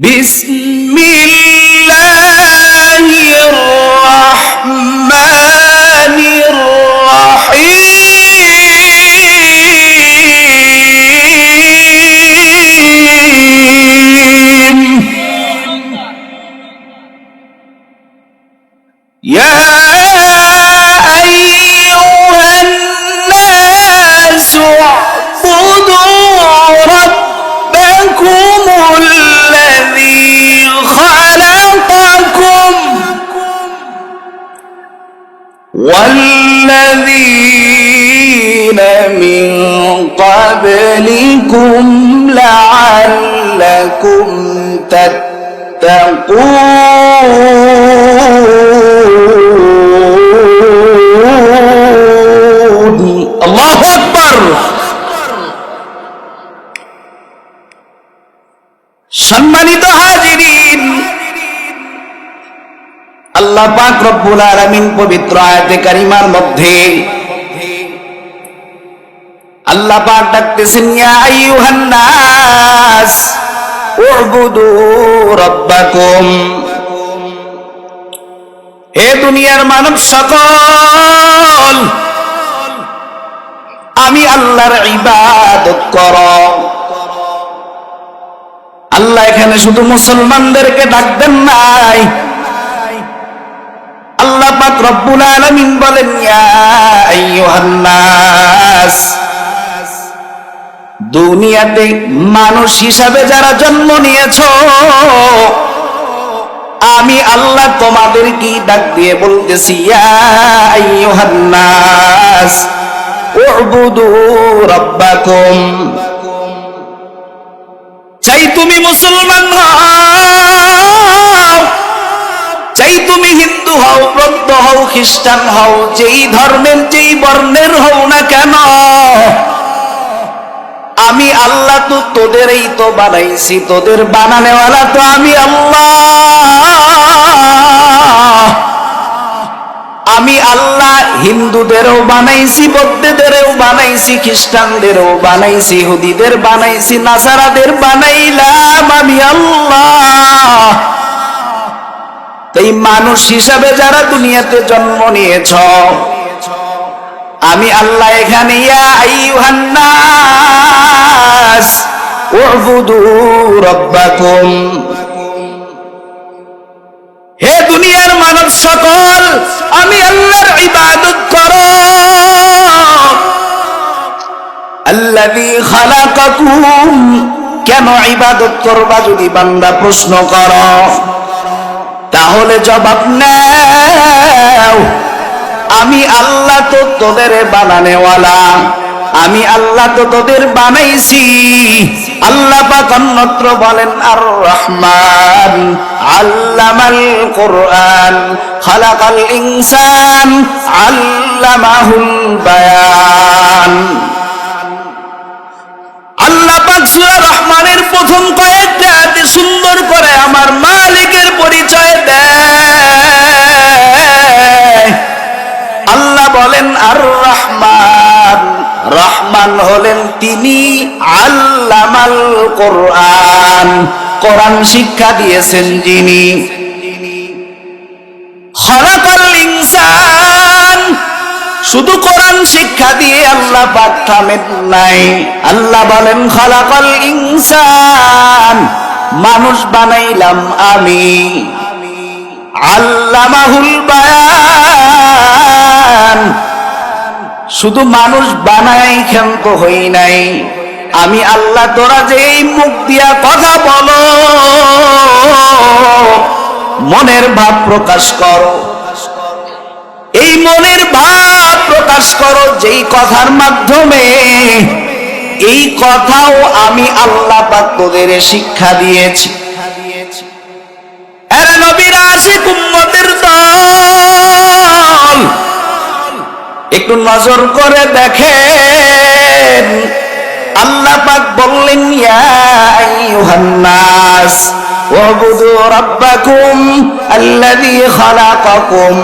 বিসমিল্লাহির রহমানির রহিম। ইয়া আইয়ুহান নাসু উ'বুদু রাব্বাকুমুল্লাযী খালাকাকুম ওয়াল্লাযীনা মিন ক্বাবলিকুম লা'আল্লাকুম তাত্তাকুন। আল্লাহু আকবার। সম্মানিত হাজিরিন, আল্লাহ পাক রব্বুল আলামিন পবিত্র আয়াতে কারিমার মধ্যে আল্লাহ পাক ডাকতেছেন, ইয়া আইয়ুহান নাস উ'বুদু রাব্বাকুম। হে দুনিয়ার মানব সকল, আমি আল্লাহর ইবাদত করো। আল্লাহ এখানে শুধু মুসলমানদেরকে ডাকবেন নাই, আল্লাহ পাক রব্বুল আলামিন বলেন, ইয়া আইয়ুহান নাস, দুনিয়াতে মানুষ হিসাবে যারা জন্ম নিয়েছো, আমি আল্লাহ তোমাদেরকে ডাক দিয়ে বলতেছি, ইয়া আইয়ুহান নাস উ'বুদু রাব্বাকুম। চাই তুমি মুসলমান হও, চাই তুমি হিন্দু হও, বৌদ্ধ হও, খ্রিস্টান হও, যেই ধর্মের যেই বর্ণের হও না কেন, আমি আল্লাহ তো তোদেরই তো বানাইছি, তোদের বানানেওয়ালা তো আমি আল্লাহ। আমি আল্লাহ হিন্দুদেরও বানাইছি, বৌদ্ধদেরও বানাইছি, খ্রিস্টানদেরও বানাইছি, ইহুদিদের বানাইছি, নাসারাদের বানাইলাম আমি আল্লাহ। তাই মানুষ হিসাবে যারা দুনিয়াতে জন্ম নিয়েছ, আমি আল্লাহ এখানে ইয়া আইয়ুহান নাস উ'বুদু রাব্বাকুম। হে দুনিয়ার মানব সকল, আমি আল্লাহর ইবাদত করো। আল্লাযী খালাকাকুম, কেন ইবাদত করবা যদি বান্দা প্রশ্ন করো, তাহলে জবাব নাও, আমি আল্লাহ তো তোদের বানানেওয়ালা, আমি আল্লাহ তো তোদের বানাইছি। আল্লাহ পাক অন্যত্র বলেন, আর রহমান আল্লামাল কুরআন খালাকাল ইনসান আল্লামাহুল বায়ান। আল্লাহ পাক সূরা রহমানের প্রথম কয়েকটা আয়াতে সুন্দর করে আমার মালিকের পরিচয় দেয়। আল্লাহ বলেন আর রহমান, রহমান হলেন তিনি আল্লামাল কোরআন, কোরআন শিক্ষা দিয়েছেন যিনি। খালাকাল ইনসান, শুধু কোরআন শিক্ষা দিয়ে আল্লাহ পাক থামেন নাই। আল্লাহ বলেন খালাকাল ইনসান, মানুষ বানাইলাম আমি। আল্লামাহুল বায়ান, শুধু মানুষ বানাই ক্ষান্ত হই নাই, আমি আল্লাহ তোরা যে এই মুখ দিয়া কথা বলো, মনের ভাব প্রকাশ করো, এই মনের ভাব প্রকাশ করো, যেই কথার মাধ্যমে এই কথাও আমি আল্লাহ পাক তোদের শিক্ষা দিয়েছি। এরা নবীর আশিক উম্মতের দল, একটু নজর করে দেখেন, আল্লাহ পাক বললেন, ইয়া আইয়ুহান নাস উ'বুদু রাব্বাকুম আল্লাযী খালাকাকুম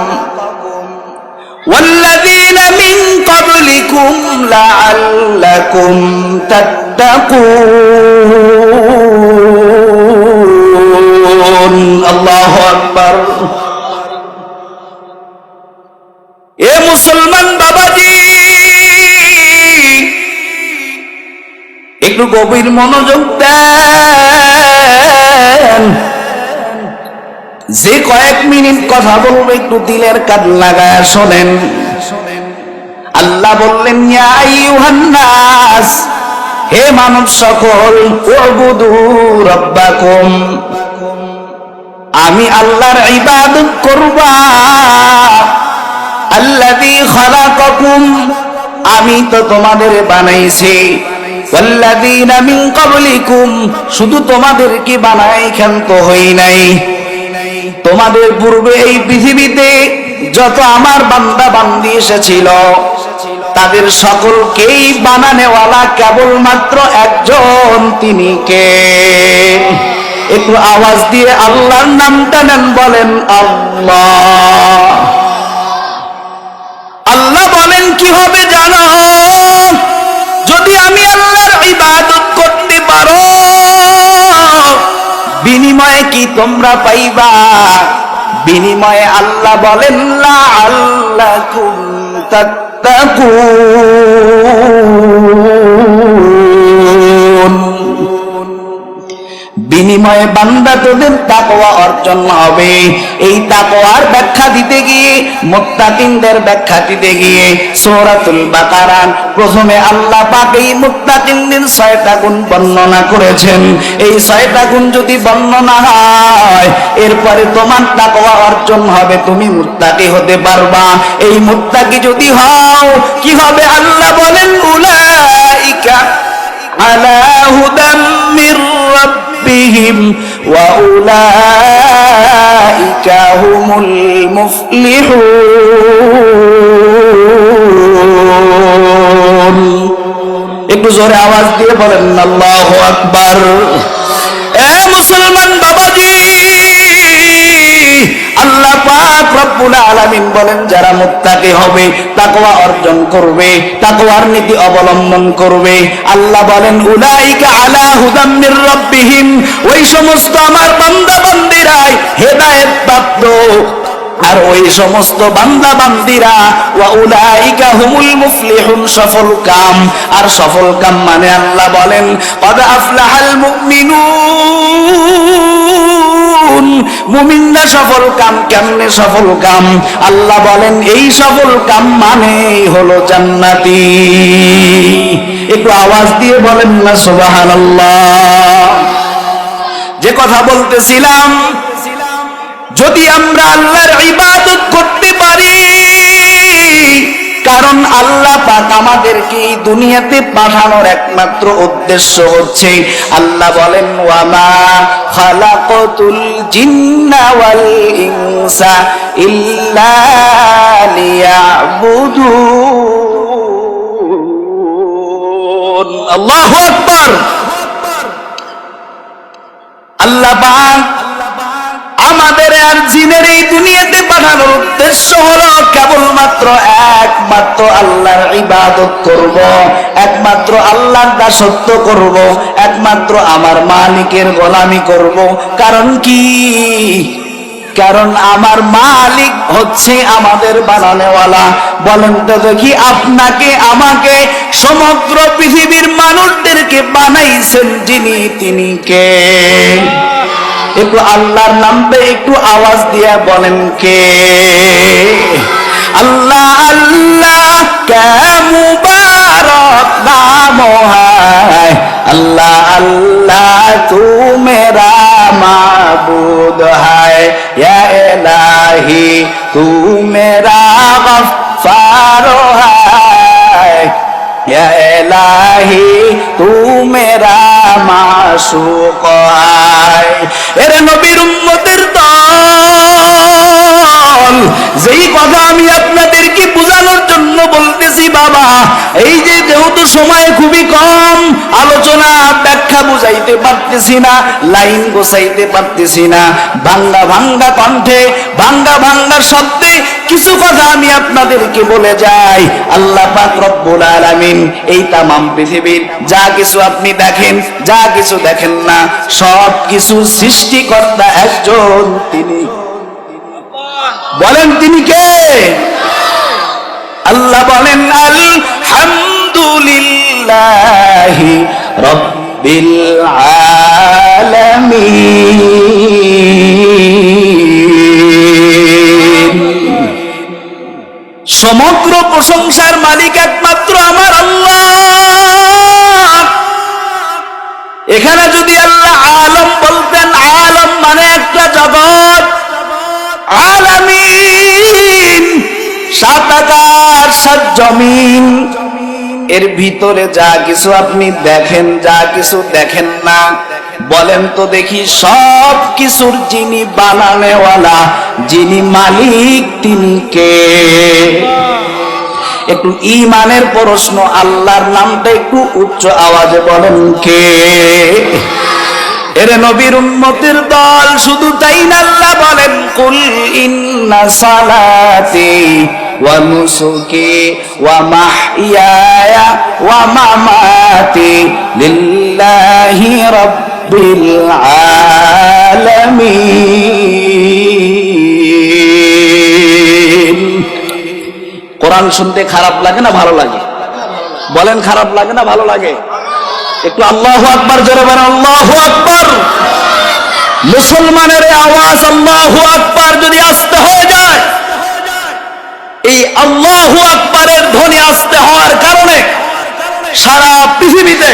ওয়াল্লাযীনা মিন ক্বাবলিকুম লাআল্লাকুম তাত্তাকুন। আকবার। এ মুসলমান বাবাজি, একটু গভীর মনোযোগ দেন। যে কয়েক মিনিট কথা বলবো একটু দিলের কান লাগায় শোনেন। আল্লাহ বললেন, ইয়া আইয়ুহান নাস, হে মানব সকল, উবুদু রাব্বাকুম, আমি আল্লাহর ইবাদত করবা। আল্লাযী খালাকাকুম, আমি তো তোমাদের বানাইছি। ওয়াল্লাযীনা মিন ক্বাবলিকুম, শুধু তোমাদেরকে বানাই ক্ষান্ত হই নাই। তোমাদের পূর্বে এই পৃথিবীতে যত আমার বান্দা বান্দি এসেছিল তাদের সকলকেই বানানেওয়ালা কেবলমাত্র একজন, তিনি কে? একটু আওয়াজ দিয়ে আল্লাহর নামটা নেন, বলেন আল্লাহ। আল্লাহ বলেন কি হবে জানো? যদি আমি আল্লাহর ইবাদত করতে পারো, বিনিময়ে কি তোমরা পাইবা? বিনিময়ে আল্লাহ বলেন, লাআল্লাকুম তাত্তাকুন, বিনিময়ে বান্দা তোদের তাকওয়া অর্জন হবে। এই তাকওয়ার ব্যাখ্যা দিতে গিয়ে, মুত্তাকিনদের ব্যাখ্যা দিতে গিয়ে সূরাতুল বাকারা প্রথমে আল্লাহ পাক এই মুত্তাকিনদের 6টা গুণ বর্ণনা করেছেন। এই 6টা গুণ যদি বর্ণনা হয়, এরপরে তোমার তাকওয়া অর্জন হবে, তুমি মুত্তাকি হতে পারবা। এই মুত্তাকি যদি হও, কি হবে? আল্লাহ বলেন, উলাইকা আলা হুদাম মির রাব্বিহিম ওয়া উলাইকা হুমুল মুফলিহুন। একটু জোরে আওয়াজ দিয়ে বলেন আল্লাহু আকবার। এ মুসলমান বাবাজি, আল্লাহ পাক রব্বুল আলামিন বলেন, যারা মুত্তাকি হবে, তাকওয়া অর্জন করবে, তাকওয়ার নীতি অবলম্বন করবে, আল্লাহ বলেন, উলাইকা আলা হুদাম মির রাব্বিহিম, ওই সমস্ত আমার বান্দা বান্দিরাই হেদায়েত প্রাপ্ত। আর ওই সমস্ত বান্দা বান্দিরা, ওয়া উলাইকা হুমুল মুফলিহুন, সফল কাম। আর সফল কাম মানে আল্লাহ বলেন, ক্বাদ আফলাহাল মুমিনুন, মুমিনরা সফল কাম। কেমনে সফল কাম? আল্লাহ বলেন, এই সফল কাম মানে হলো জান্নাতি। একটু আওয়াজ দিয়ে বলেন না সুবহানাল্লাহ। যে কথা বলতেছিলাম, যদি আমরা আল্লাহর ইবাদত করতে পারি, কারণ আল্লাহ পাক আমাদেরকে এই দুনিয়াতে পাঠানোর একমাত্র উদ্দেশ্য হচ্ছে, আল্লাহ বলেন, ওয়া মা খালাকাতুল জিন্না ওয়াল ইনসা ইল্লা লিয়াবুদুন। আল্লাহু আকবার। আল্লাহ পাক আমাদের আর জিনের এই দুনিয়াতে পাঠানোর উদ্দেশ্য হলো কেবলমাত্র একমাত্র আল্লাহর ইবাদত করব, একমাত্র আল্লাহর দাসত্ব করব, একমাত্র আমার মালিকের গোলামি করব। কারণ কি? কারণ আমার মালিক হচ্ছে আমাদের বানানেওয়ালা। বলেন তো দেখি, আপনাকে আমাকে সমগ্র পৃথিবীর মানুষদেরকে বানাইছেন যিনি, তিনি কে? একটু আল্লাহর নামটা একটু আওয়াজ দিয়ে বলেন, কে? আল্লাহ আল্লাহ কে মুবারক নাম है, अल्लाह अल्लाह तू मेरा माबूद है, या इलाही तू मेरा गफ्फार है, या इलाही तू मेरा माशूक है। এর নবীর উম্মতের দল, যেই কথা আমি আপনাদেরকে বোঝানোর জন্য বলতেছি বাবা, এই যে যেহেতু সময় খুবই কম, আলোচনা ব্যাখ্যা বুঝাইতে পারতেছি না, লাইন গোছাইতে পারতেছি না, ভাঙ্গা ভাঙ্গা কণ্ঠে, ভাঙ্গা ভাঙ্গা শব্দে কিছু কথা আমি আপনাদেরকে বলে যাই। আল্লাহ পাক রব্বুল আলামিন এই তামাম পৃথিবীর যা কিছু আপনি দেখেন, যা কিছু দেখেন না, সব কিছু সৃষ্টিকর্তা একজন, তিনি বলেন তিনি কে? আল্লাহ বলেন আলহামদুলিল্লাহি রাব্বিল আলামিন। সমগ্র প্রশংসার মালিক একমাত্র আমার আল্লাহ। এখানে যদি আল্লাহ আলম বলতেন, আলম মানে একটা জগৎ, আলামিন সাত আকাশ সাত জমিন, এর ভিতরে যা কিছু আপনি দেখেন, যা কিছু দেখেন না, বলেন তো দেখি সব কিছুর যিনি বানানেওয়ালা, যিনি মালিক, তিনি কে? একটু ঈমানের প্রশ্ন, আল্লাহর নামটা একটু উচ্চ আওয়াজে বলেন কে? এর নবীর উম্মতের দল, শুধু তাই না, আল্লাহ বলেন কুল ইন্না সালাতি ওয়া নুসুকি ওয়া মাহইয়ায়া ওয়া মামাতি লিল্লাহি রাব্বিল আলামিন। কোরআন শুনতে খারাপ লাগে না ভালো লাগে? বলেন খারাপ লাগে না ভালো লাগে? একটু আল্লাহু আকবার জোরে বলেন, আল্লাহু আকবার। মুসলমানের আওয়াজ আল্লাহু আকবার যদি আস্তে হয়ে যায়, এই আল্লাহু আকবারের ধ্বনি আস্তে হওয়ার কারণে সারা পৃথিবীতে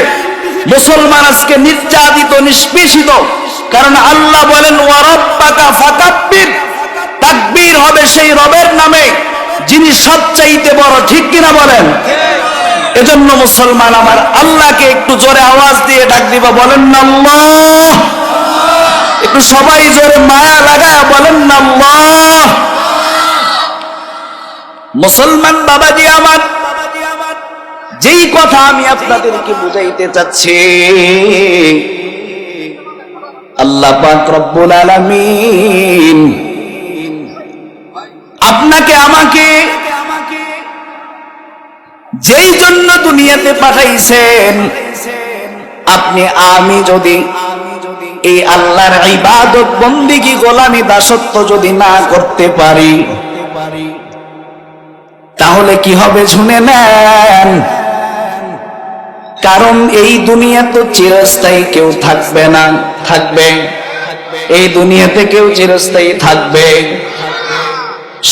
মুসলমান আজকে নির্যাতিত, নিষ্পেষিত। কারণ আল্লাহ বলেন ওয়া রাব্বাকা ফাকাব্বির, তাকবীর হবে সেই রবের নামে যিনি সবচাইতে বড়। ঠিক কিনা বলেন? এজন্য মুসলমান আমার আল্লাহকে একটু জোরে আওয়াজ দিয়ে ডাক দিব, বলেন না আল্লাহ। একটু সবাই জোরে মায়া লাগায় বলেন না আল্লাহ। মুসলমান বাবাজি আমার, যেই কথা আমি আপনাদেরকে বুঝাইতে চাচ্ছি, আল্লাহ পাক রব্বুল আলামিন আপনাকে আমাকে যেই জন্য দুনিয়াতে পাঠাইছেন, আপনি আমি যদি এই আল্লাহর ইবাদত বন্দেগী গোলামি দাসত্ব যদি না করতে পারি, তাহলে কি হবে শুনে নেন। কারণ এই দুনিয়া তো চিরস্থায়ী, কেউ থাকবে না। থাকবে? এই দুনিয়াতে কেউ চিরস্থায়ী থাকবে?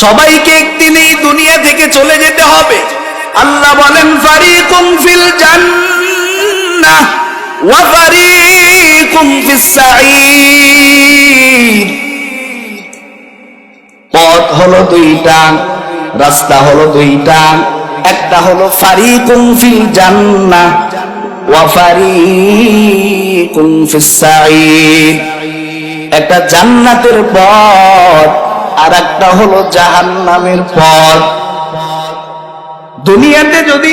সবাইকে একদিন এই দুনিয়া থেকে চলে যেতে হবে। আল্লাহ বলেন ফারিকুম ফিল জান্নাহ ওয়া ফারিকুম ফিস সাঈর। পথ হলো দুইটা, রাস্তা হলো দুইটা। একটা হলো ফারিকুম ফিল জান্নাহ ওয়া ফারিকুম ফিস সাঈর, একটা জান্নাতের পথ, আর একটা হলো জাহান্নামের পথ। দুনিয়াতে যদি